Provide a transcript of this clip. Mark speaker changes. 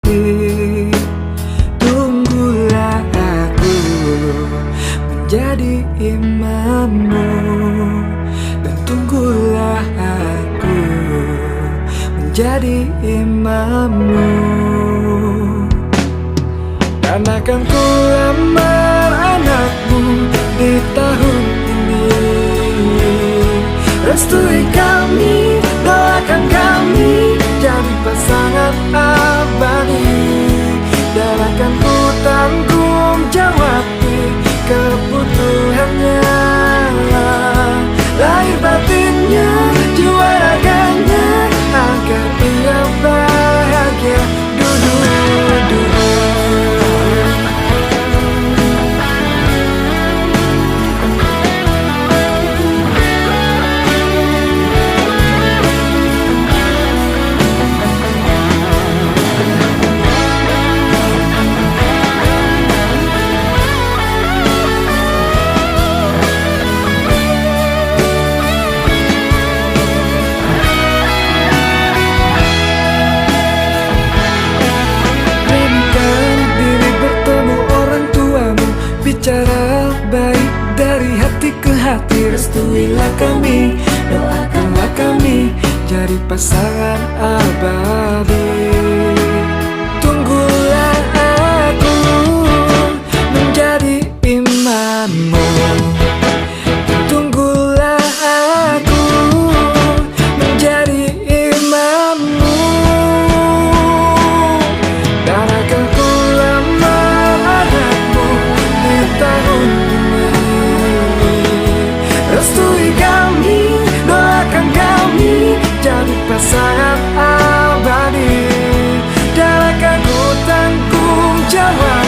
Speaker 1: hati. Tunggulah aku menjadi imammu, dan tunggulah aku menjadi imammu. Dan akan ku lamar anakmu di tahun ini. Restui kami, doakan kami jadi pasangan abadi. Dan akan ku tanggung jawab kebutuhannya, lahir batinnya, jiwa raganya, agar ia bahagia dulu-dulu. Bicara baik dari hati ke hati. Restuilah kami, doakanlah kami jadi pasangan abadi. Tunggulah aku menjadi imammu. Tunggulah aku menjadi imammu. Dan akan ku lamar anakmu di tahun ini. Restui kami, doakan kami jadi pasangan abadi. Dan akan ku tanggung jawab